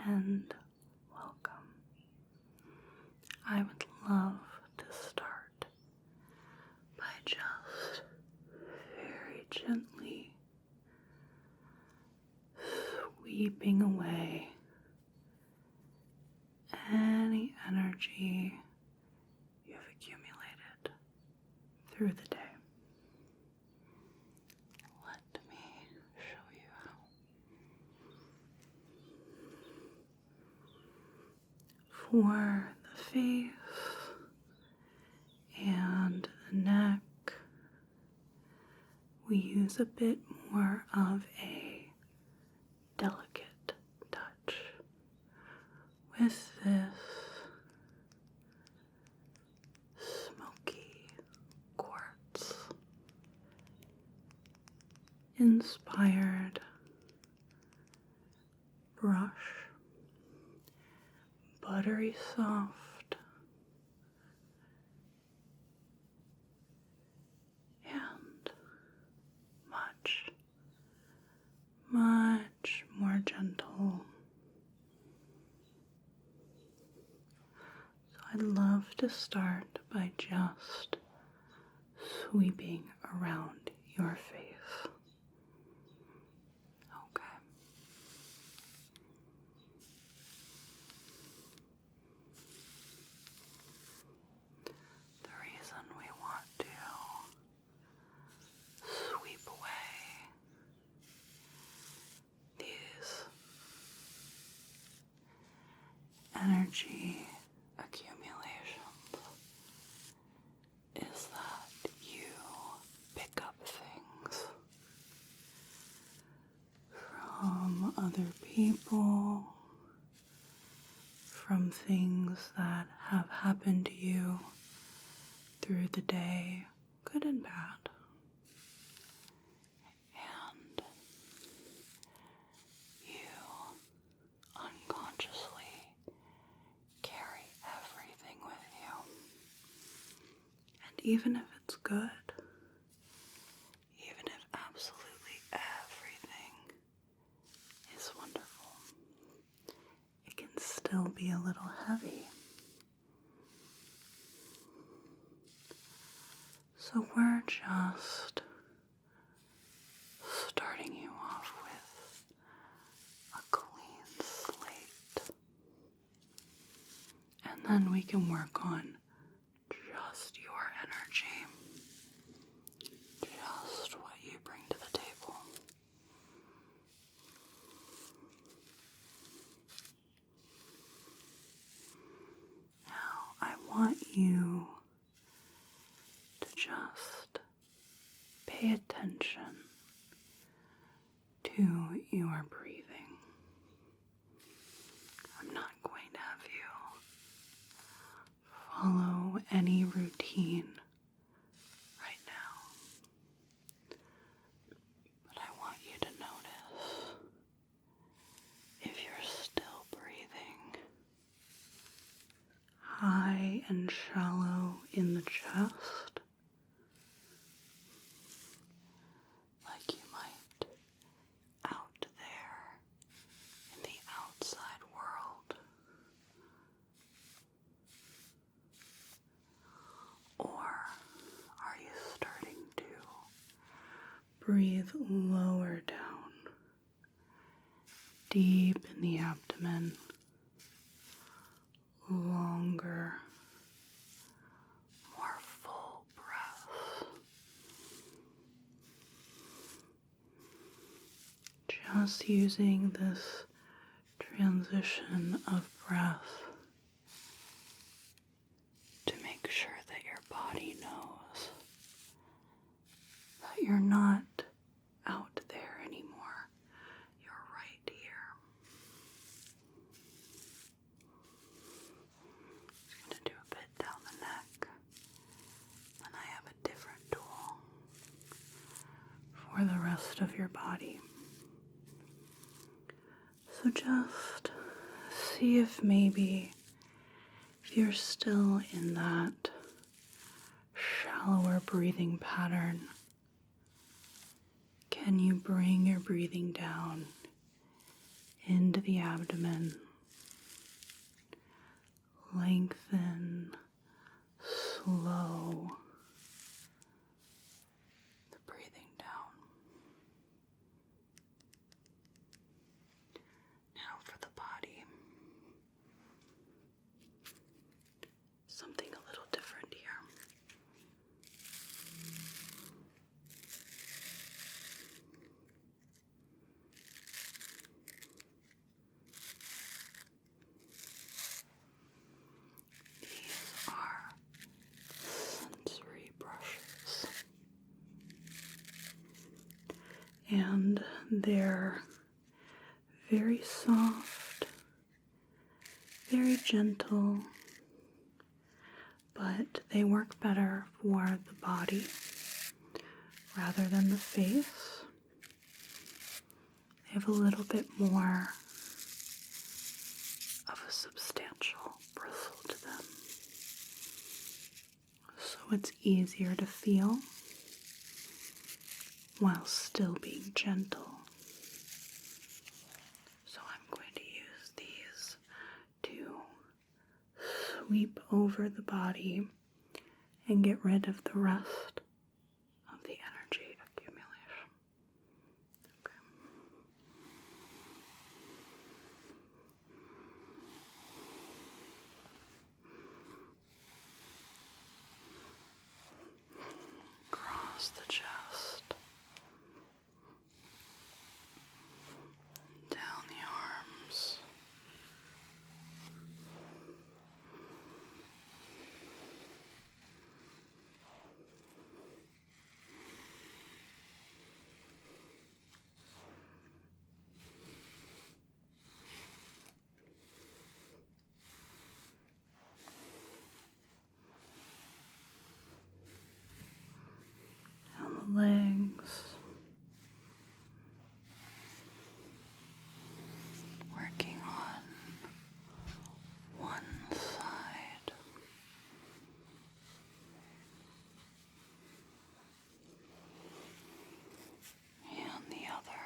and welcome. I would love to start by just very gently sweeping away any energy you've accumulated through the day. Let me show you how. For the face and the neck, we use a bit more of a delicate touch with this smoky quartz inspired brush, buttery soft and much more gentle. So I'd love to start by just sweeping around your face. Okay. The reason we want to sweep away these energy accumulations is that you pick up things from other people, from things that have happened to you through the day, good and bad. And you unconsciously carry everything with you. And even if it's good, even if absolutely everything is wonderful, it can still be a little heavy. So we're just starting you off with a clean slate. And then we can work on just your energy, just what you bring to the table. Now, I want you to just pay attention to your breathing. I'm not going to have you follow any routine right now, but I want you to notice if you're still breathing high and shallow in the chest, like you might out there in the outside world, or are you starting to breathe lower down, deep in the abdomen, longer, more full breath, just using this transition of breath to make sure that your body knows that you're not out there anymore. You're right here. Just going to do a bit down the neck. Then I have a different tool for the rest of your body. So just see if maybe if you're still in that shallower breathing pattern, can you bring your breathing down into the abdomen lengthen, slow the breathing down. Now for the body. Something a little different here. These are sensory brushes, and they're very soft, very gentle, but they work better for the body rather than the face. They have a little bit more of a substantial bristle to them, so it's easier to feel while still being gentle. So I'm going to use these to sweep over the body and get rid of the rest of the energy accumulation. Okay. Across the chest, down the arms, down the legs, working on one side, and the other.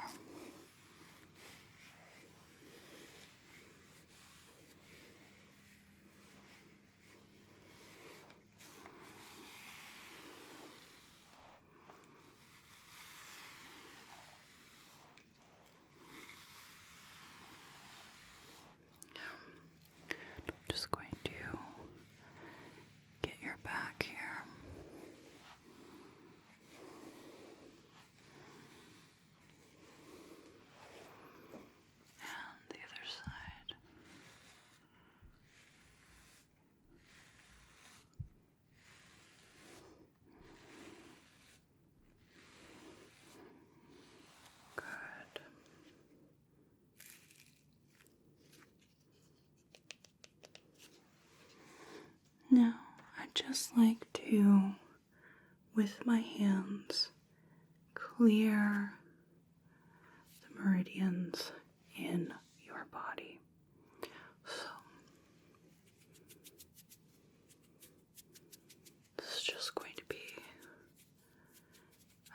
Just going to get your back here. And the other side. Good. Now, I'd just like to, with my hands, clear the meridians in your body. So, this is just going to be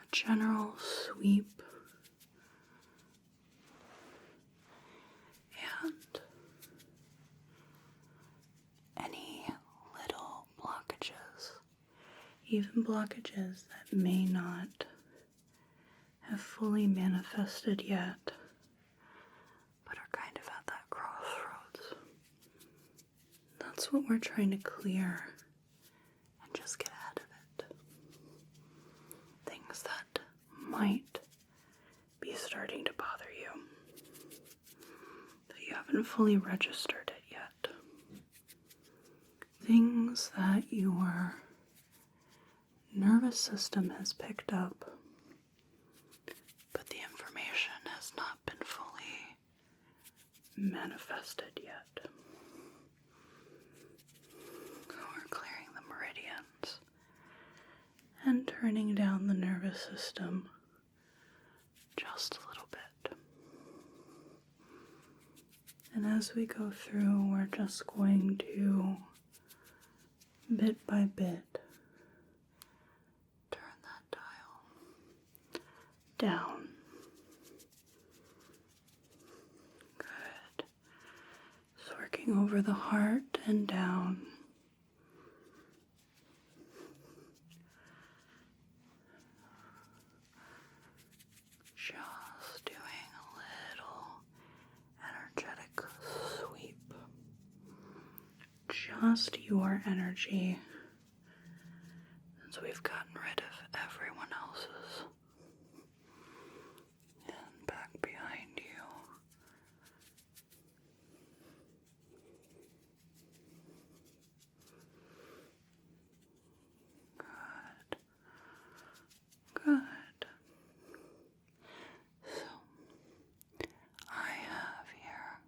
a general sweep and any little blockages, even blockages that may not have fully manifested yet, but are kind of at that crossroads. That's what we're trying to clear and just get ahead of it. Things that might be starting to bother you, that you haven't fully registered it yet. Things that your nervous system has picked up, but the information has not been fully manifested yet. We're clearing the meridians and turning down the nervous system just a little bit. And as we go through, we're just going to, bit by bit, turn that dial down. Good. So working over the heart and down. Just doing a little energetic sweep. Just your energy, since we've gotten rid of everyone else's. And back behind you. Good. Good. So, I have here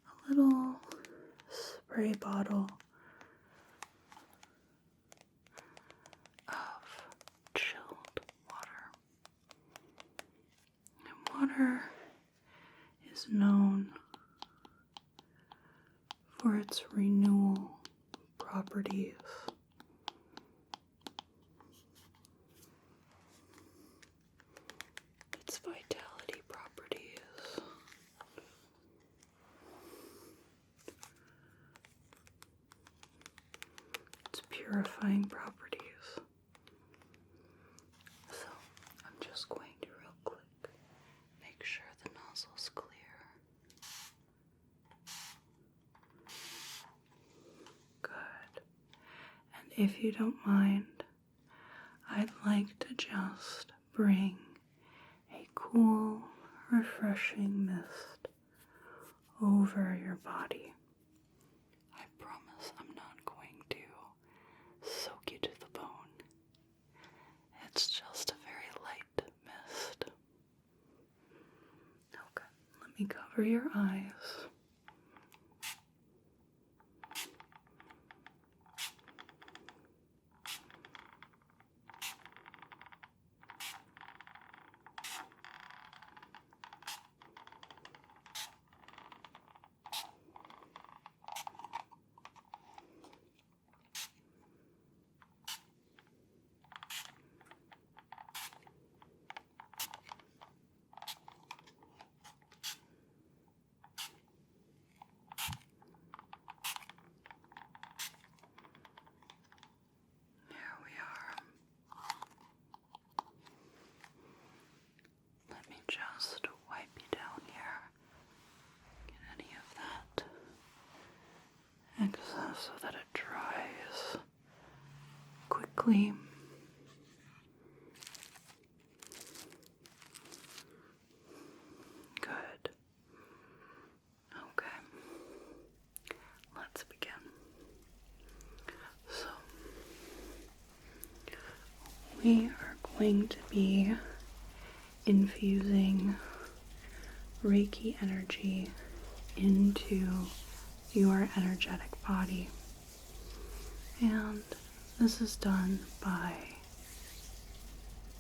a little spray bottle of chilled water. And water is known for its renewal properties. Its vitality properties. Its purifying properties. So, I'm just going to real quick make sure the nozzle's clear. Good. And if you don't mind, I'd like to just bring a cool, refreshing mist over your body. I promise I'm not going to soak you to the bone. It's just a very light mist. Okay, let me cover your eyes. Just wipe you down here. Get any of that excess so that it dries quickly. Good. Okay. Let's begin. So, we are going to be infusing Reiki energy into your energetic body. And this is done by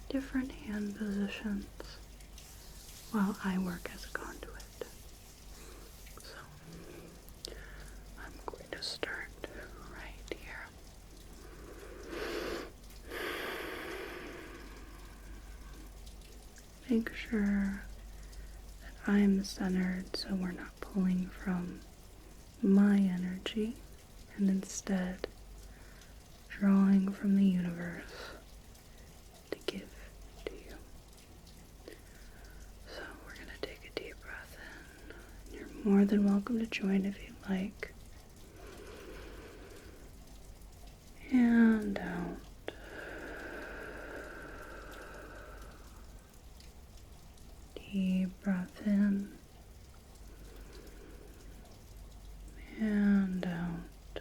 different hand positions while I work as a conduit. So I'm going to start right here. Make sure that I'm centered so we're not pulling from my energy and instead drawing from the universe to give to you. So we're going to take a deep breath in. You're more than welcome to join if you'd like. And out. Deep breath in and out.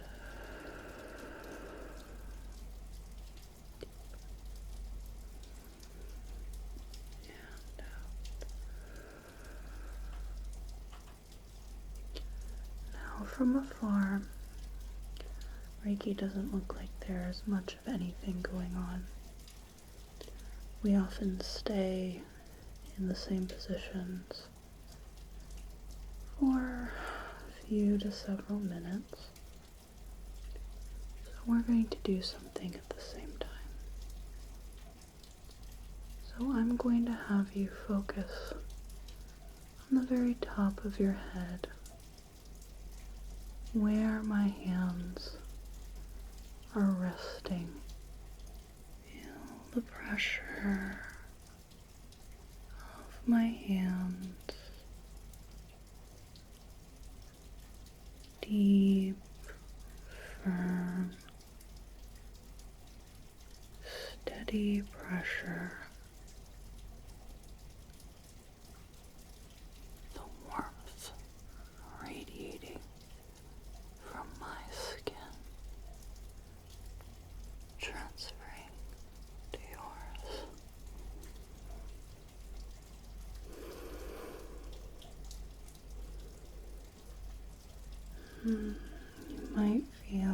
And out. Now from afar, Reiki doesn't look like there's much of anything going on. We often stay in the same positions for a few to several minutes. So we're going to do something at the same time. So So I'm going to have you focus on the very top of your head, where my hands are resting. Feel the pressure of my hands, deep, firm, steady pressure. The warmth radiating from my skin, transferring to yours. You might feel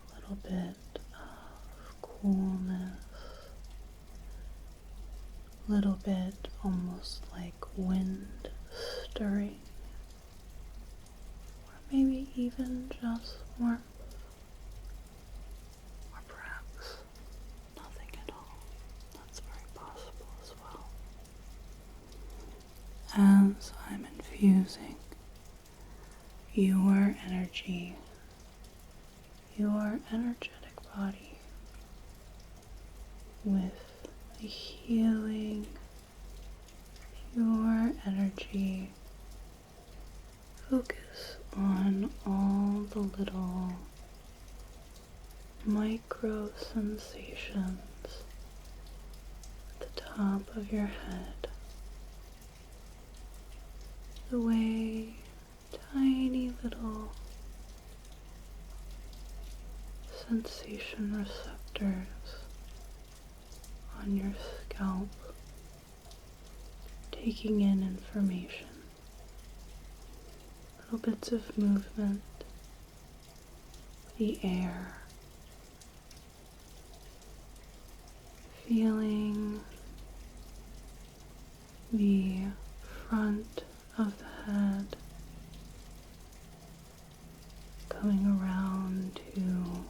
a little bit of coolness, a little bit almost like wind stirring, or maybe even just warmth, or perhaps nothing at all. That's very possible as well. As I'm infusing your energy, your energetic body, with the healing, pure energy. Focus on all the little micro sensations at the top of your head, the way tiny little sensation receptors on your scalp taking in information, little bits of movement, the air, feeling the front of the head coming around to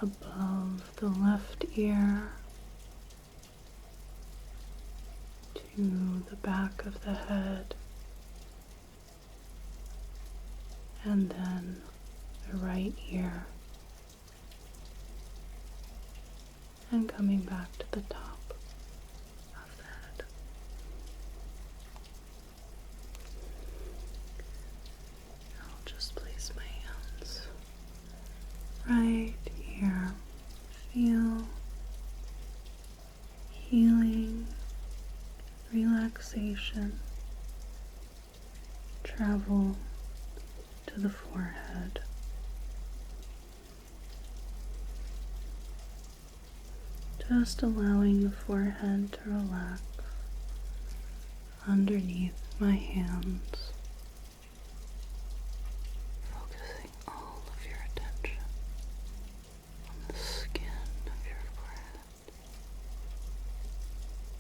above the left ear, to the back of the head, and then the right ear, and coming back to the top of the head. I'll just place my hands right here. Feel healing, relaxation travel to the forehead. Just allowing the forehead to relax underneath my hands. Focusing all of your attention on the skin of your forehead,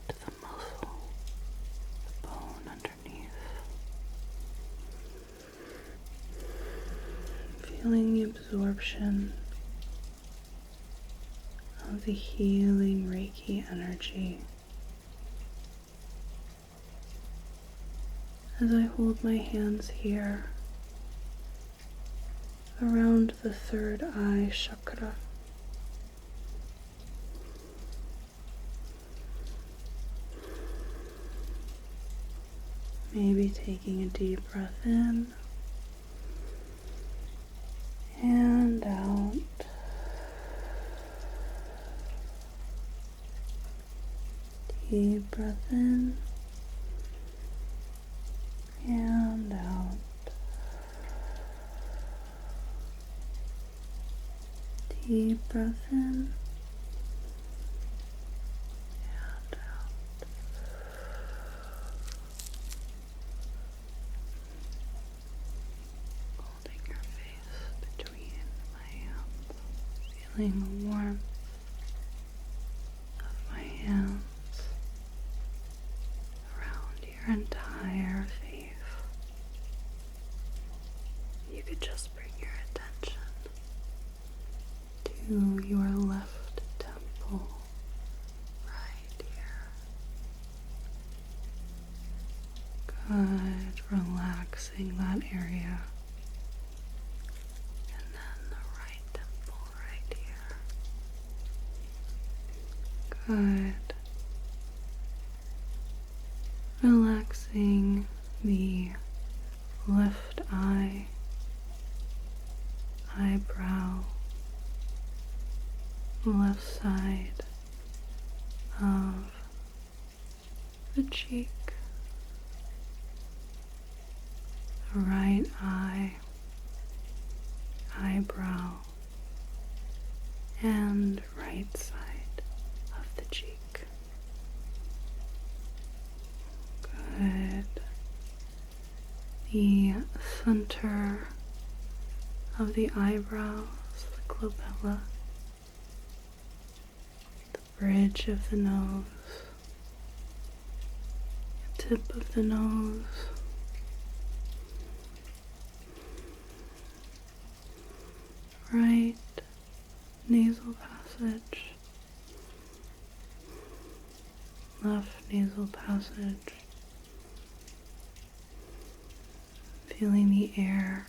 to the muscle, the bone underneath. Feeling the absorption of the healing Reiki energy as I hold my hands here around the third eye chakra. Maybe taking a deep breath in and out. Deep breath in and out. Deep breath in and out. Holding your face between my hands, feeling the warmth of my hands your entire face. You could just bring your attention to your left temple, that area. And then the right temple right here. Good. Relaxing the left eye, eyebrow, left side of the cheek, the right eye, eyebrow, and right side of the cheek. Good. The center of the eyebrows, the glabella, the bridge of the nose, the tip of the nose, right nasal passage, left nasal passage, feeling the air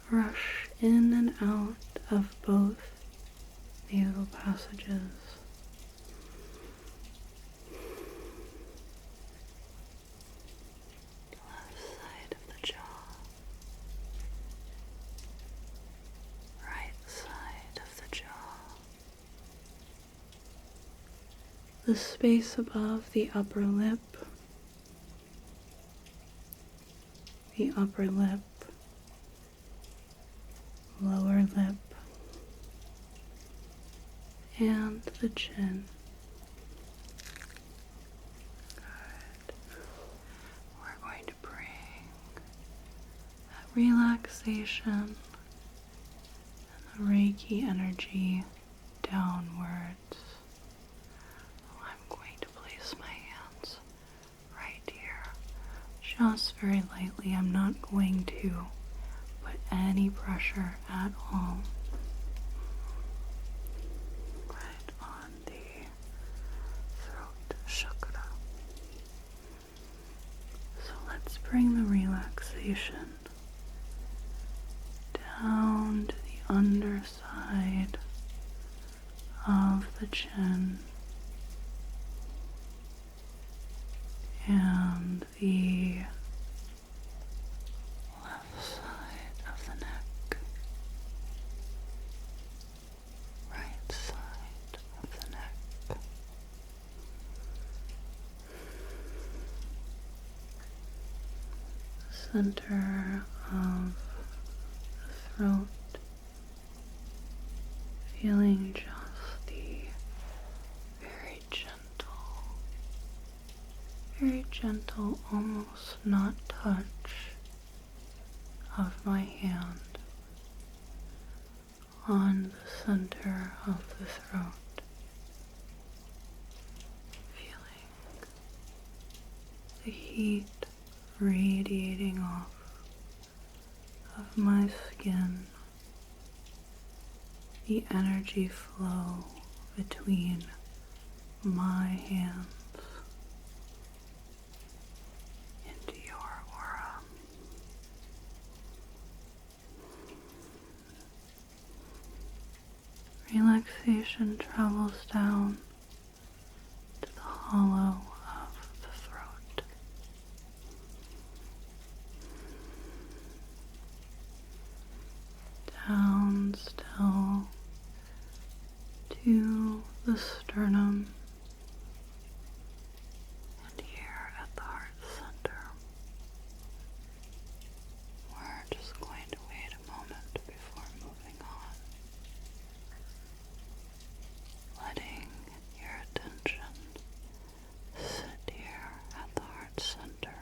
rush in and out of both nasal passages. Left side of the jaw, right side of the jaw, the space above the upper lip, lower lip, and the chin. Good. We're going to bring that relaxation and the Reiki energy downwards. I'm going to place my hands right here, just very lightly. I'm not going to put any pressure at all. Right on the throat chakra. So let's bring the relaxation down to the underside of the chin and the left side of the neck, right side of the neck, center of the throat, feeling just the very gentle, almost not touch of my hand on the center of the throat. Feeling the heat radiating off of my skin, the energy flow between my hands into your aura. Relaxation travels down to the hollow of the throat. Down still to the sternum, and here at the heart center. We're just going to wait a moment before moving on, letting your attention sit here at the heart center.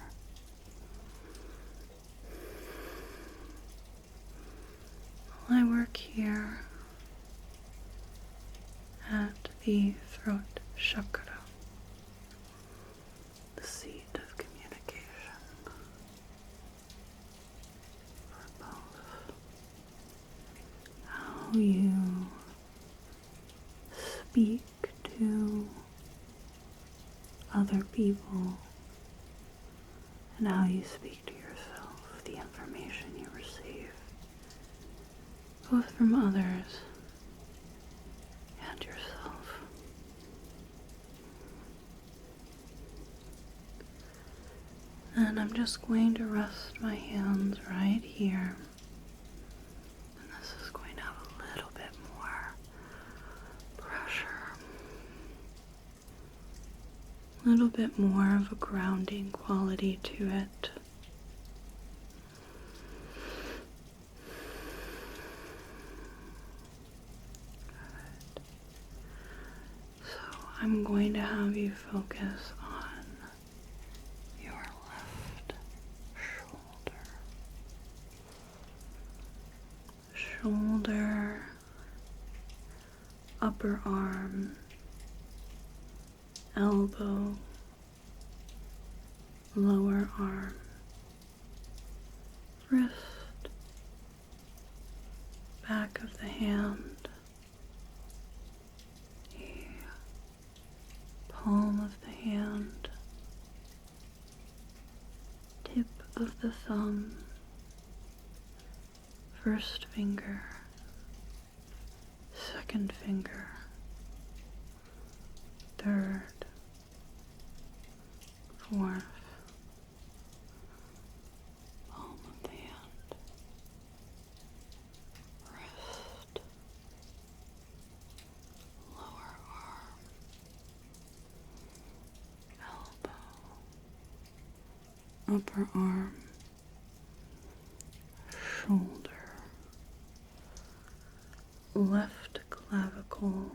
While I work here at the throat chakra, the seat of communication for both how you speak to other people and how you speak to yourself, the information you receive, both from others and yourself. And I'm just going to rest my hands right here. And this is going to have a little bit more pressure. A little bit more of a grounding quality to it. Good. So I'm going to have you focus on your left shoulder, upper arm, elbow, lower arm, wrist, back of the hand, palm of the hand, tip of the thumb, first finger, second finger, third, fourth, palm of the hand, wrist, lower arm, elbow, upper arm, shoulder, left clavicle,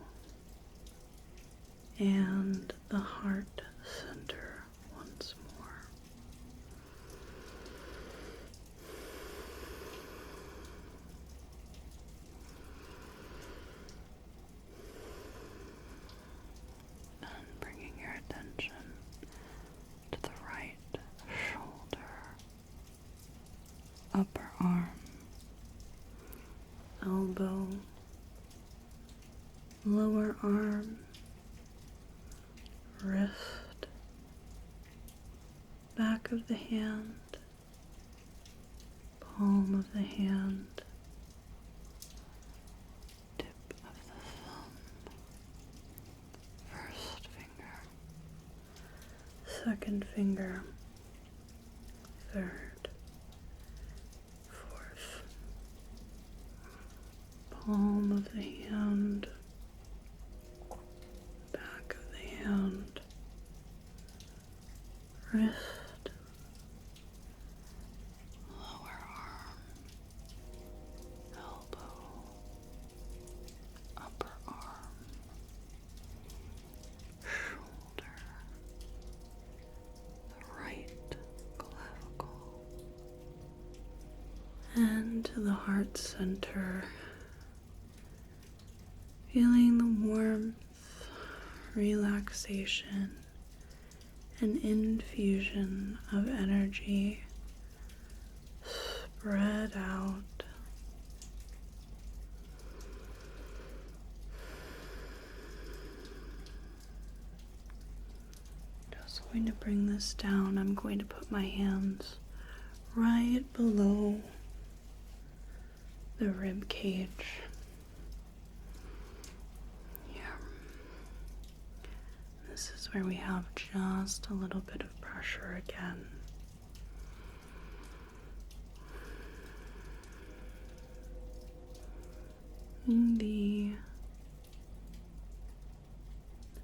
and the heart center once more. And bringing your attention to the right shoulder, upper arm, elbow, lower arm, wrist, back of the hand, palm of the hand, tip of the thumb, first finger, second finger, third, fourth, palm of the hand, back of the hand, wrist, lower arm, elbow, upper arm, shoulder, the right clavicle, and to the heart center, feeling the warmth, relaxation, an infusion of energy spread out. Just going to bring this down. I'm going to put my hands right below the rib cage. This is where we have just a little bit of pressure again. The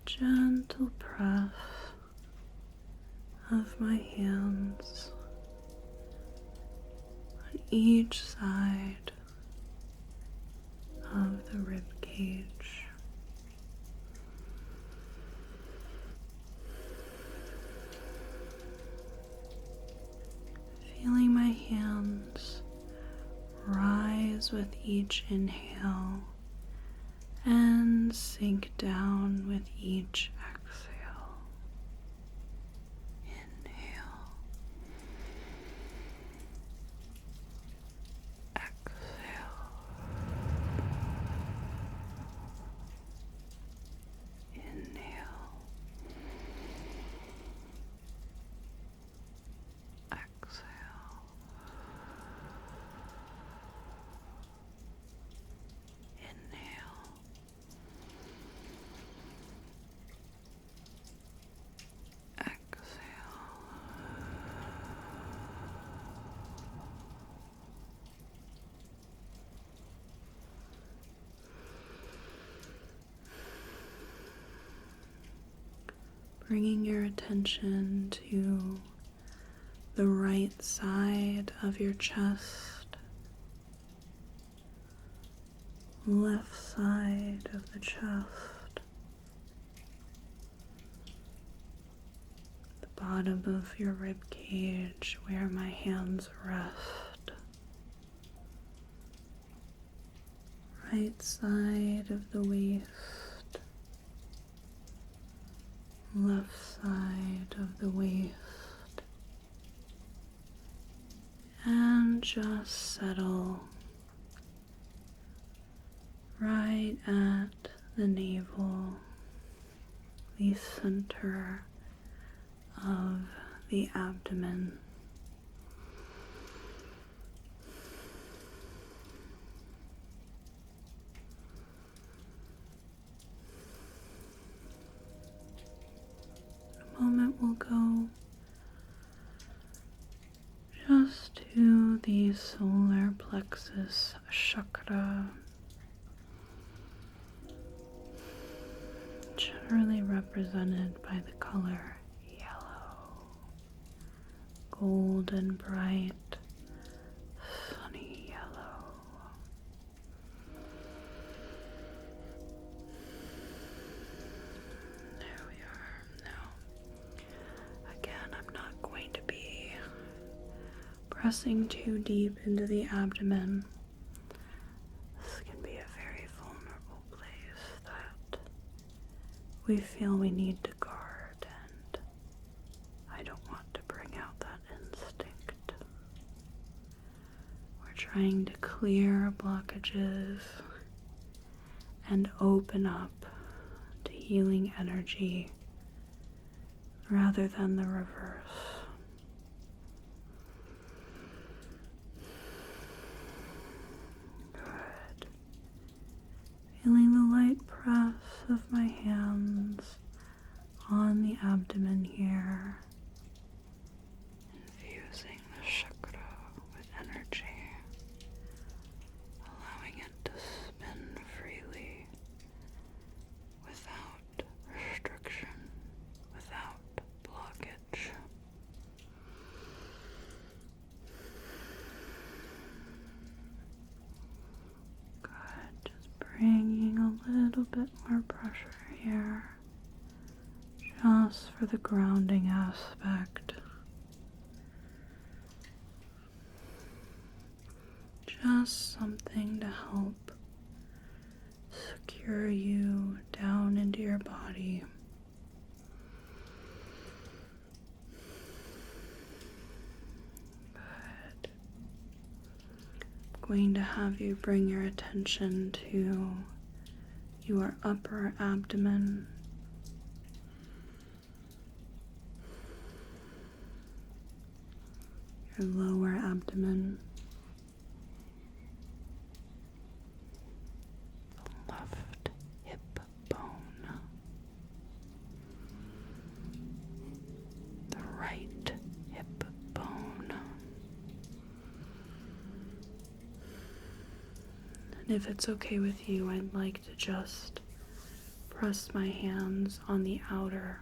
gentle press of my hands on each side of the rib cage. Feeling my hands rise with each inhale and sink down with each exhale. Inhale. Exhale. Inhale. Exhale. bringing your attention to the right side of your chest, left side of the chest, the bottom of your rib cage where my hands rest, right side of the waist, left side of the waist, and just settle right at the navel, the center of the abdomen. A moment will go just to the solar plexus chakra, generally represented by the color yellow, golden bright, sunny yellow. There we are. Now, again, I'm not going to be pressing too deep into the abdomen. This can be a very vulnerable place that we feel we need to guard, and I don't want to bring out that instinct. We're trying to clear blockages and open up to healing energy rather than the reverse. Good. Feeling the light press of my hands on the abdomen here, infusing the chakra with energy, allowing it to spin freely without restriction, without blockage. Good, just bringing a little bit more pressure here, just for the grounding aspect. Just something to help secure you down into your body. Good. I'm going to have you bring your attention to your upper abdomen. Your lower abdomen. The left hip bone. The right hip bone. And if it's okay with you, I'd like to just press my hands on the outer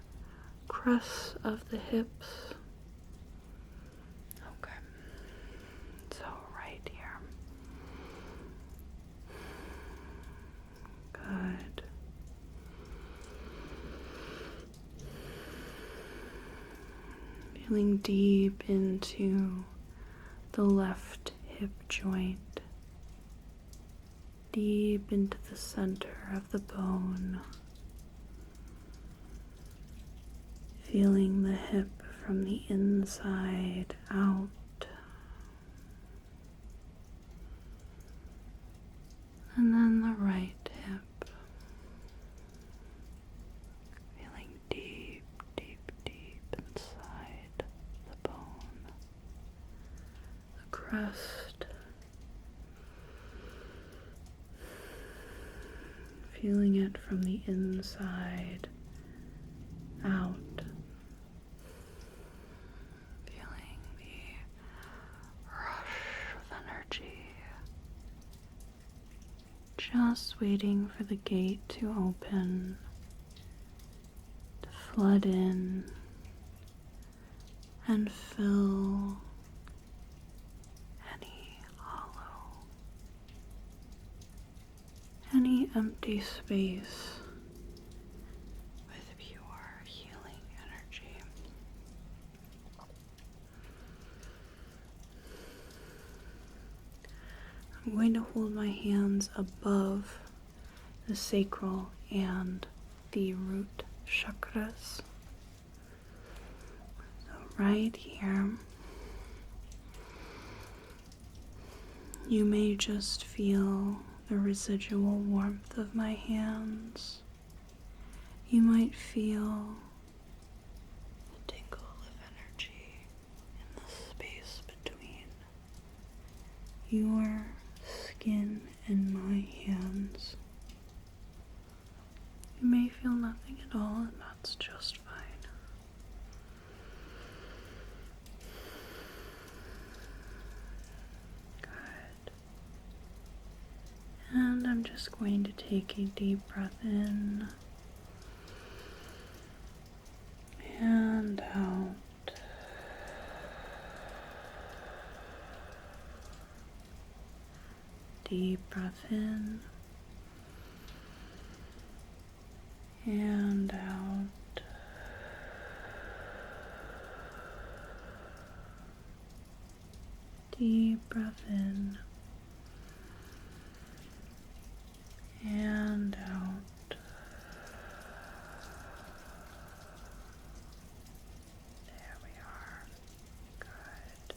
crest of the hips. Okay. So right here. Good. Feeling deep into the left hip joint. Deep into the center of the bone. Feeling the hip from the inside out. And then the right hip. Feeling deep, deep, deep inside the bone. The crest. Feeling it from the inside out. Feeling the rush of energy. Just waiting for the gate to open, to flood in and fill any hollow, any empty space with pure healing energy. I'm going to hold my hands above the sacral and the root chakras. So right here, you may just feel the residual warmth of my hands. You might feel the tingle of energy in the space between your skin and my hands. You may feel nothing at all, and that's just fine. Good. And I'm just going to take a deep breath in and out. Deep breath in and out. Deep breath in and out. There we are. Good.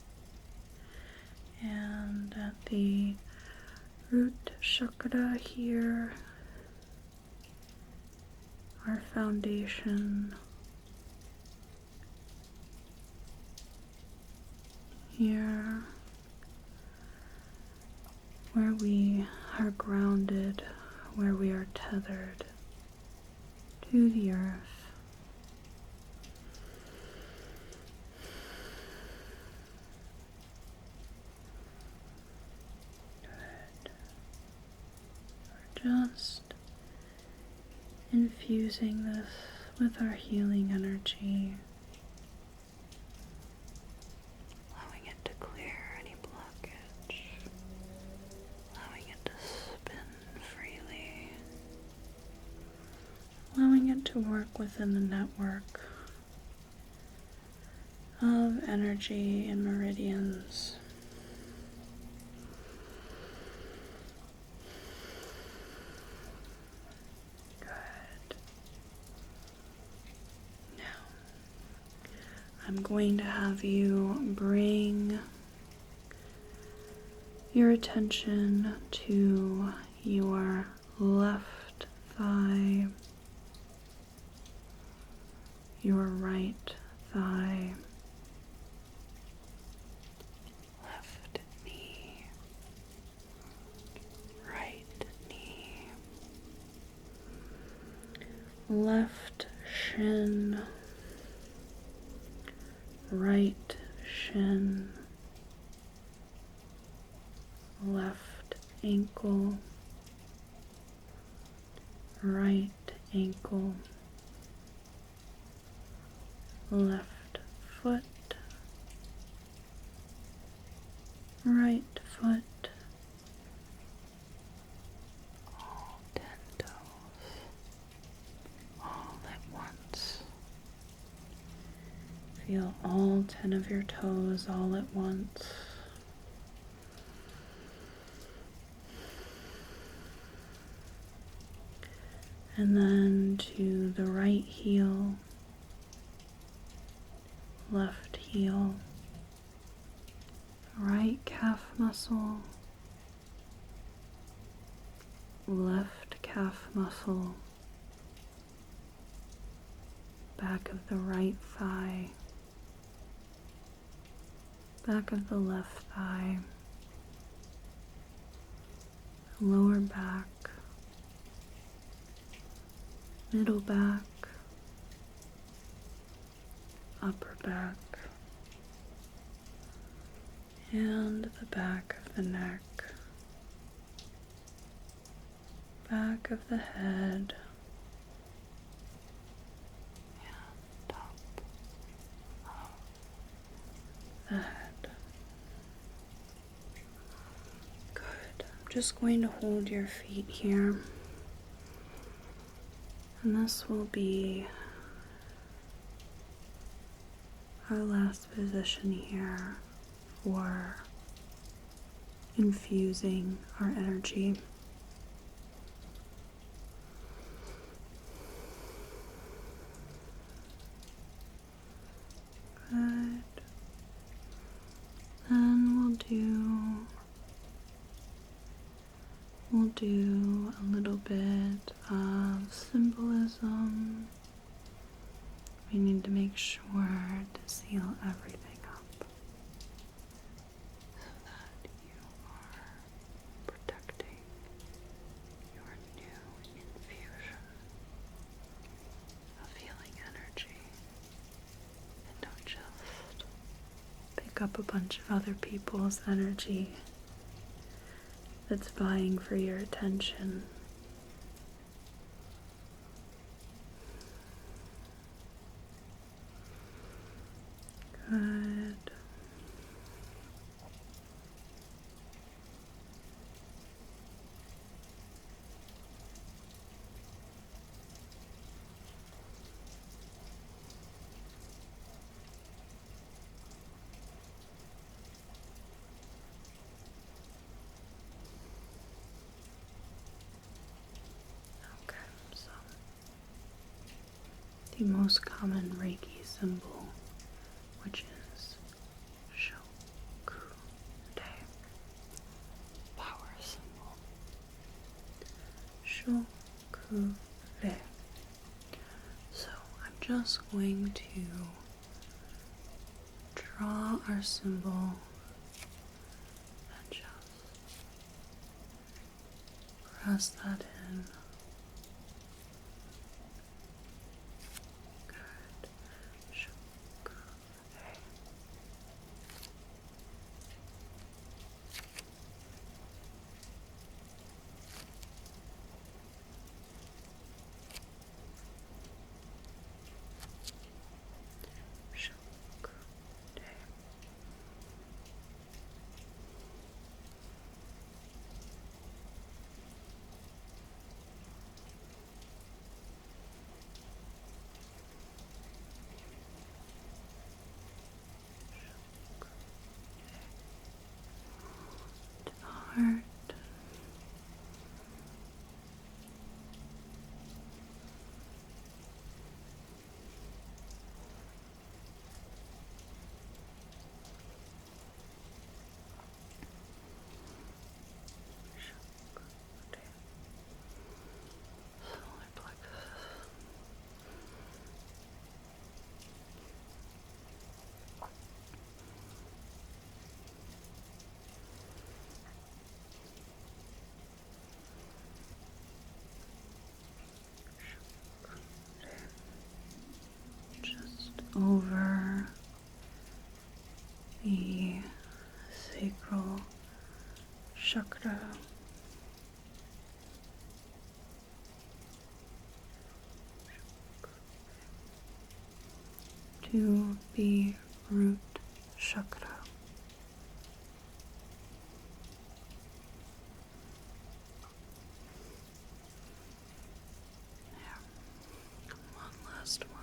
And at the root chakra here, our foundation. Here, where we are grounded, where we are tethered to the earth. Good. We're just infusing this with our healing energy, allowing it to clear any blockage, allowing it to spin freely, allowing it to work within the network of energy and meridians. I'm going to have you bring your attention to your left thigh, your right thigh, left knee, right knee, left shin, right shin, left ankle, right ankle, left foot, right foot, all 10 toes, all at once. Feel all 10 of your toes all at once. And then to the right heel, left heel, right calf muscle, left calf muscle, back of the right thigh, back of the left thigh, lower back, middle back, upper back, and the back of the neck, back of the head, and just going to hold your feet here. And this will be our last position here for infusing our energy. Good. Then we'll do a little bit of symbolism. We need to make sure to seal everything up so that you are protecting your new infusion of healing energy. And don't just pick up a bunch of other people's energy that's vying for your attention. Good. Okay, so the most common Reiki symbol, which is Shoku De, power symbol. Shoku De. So I'm just going to draw our symbol and just press that in. Good. Shoku De. Shoku De. To the heart. Shoku De. Solar plexus. Just over the sacral chakra. To the root chakra. There. One last one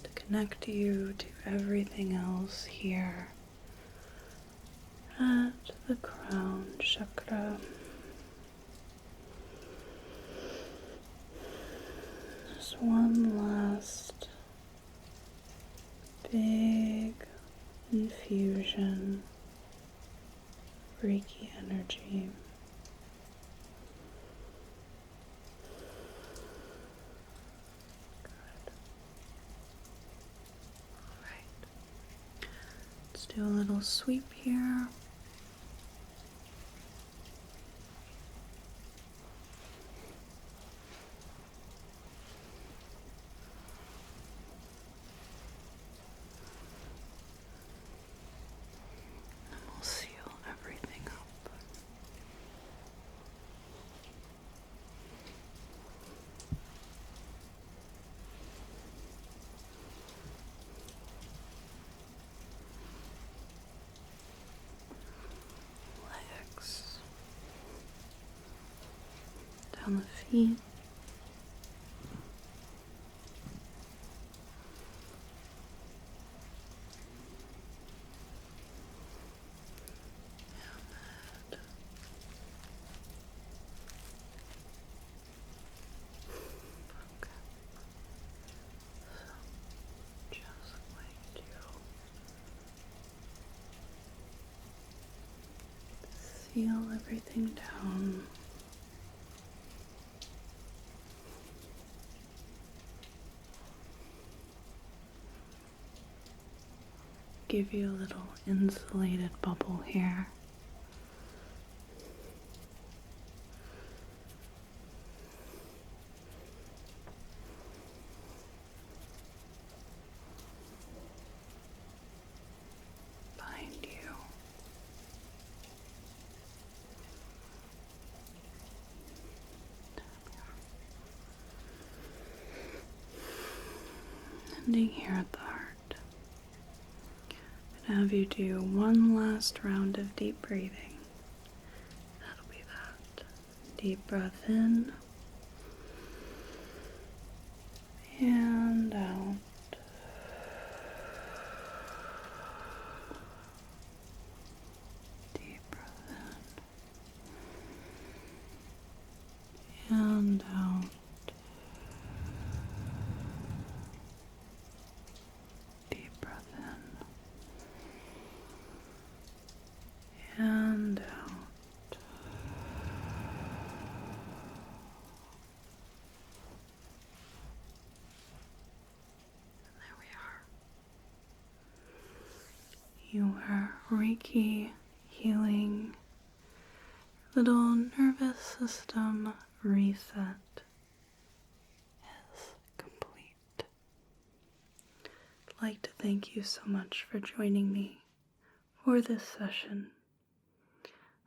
to connect you to everything else here at the crown chakra. Just one last big infusion of Reiki energy. Good. All right. Let's do a little sweep here. We'll seal everything up. feet. Just going to seal everything down. Give you a little insulated bubble here. Behind you. Ending here at the heart. And have you do one last round of deep breathing. That'll be that. Deep breath in and out. Deep breath in and out. Deep breath in and out. Your Reiki Healing little nervous system reset is complete. I'd like to thank you so much for joining me for this session.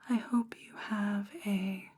I hope you have a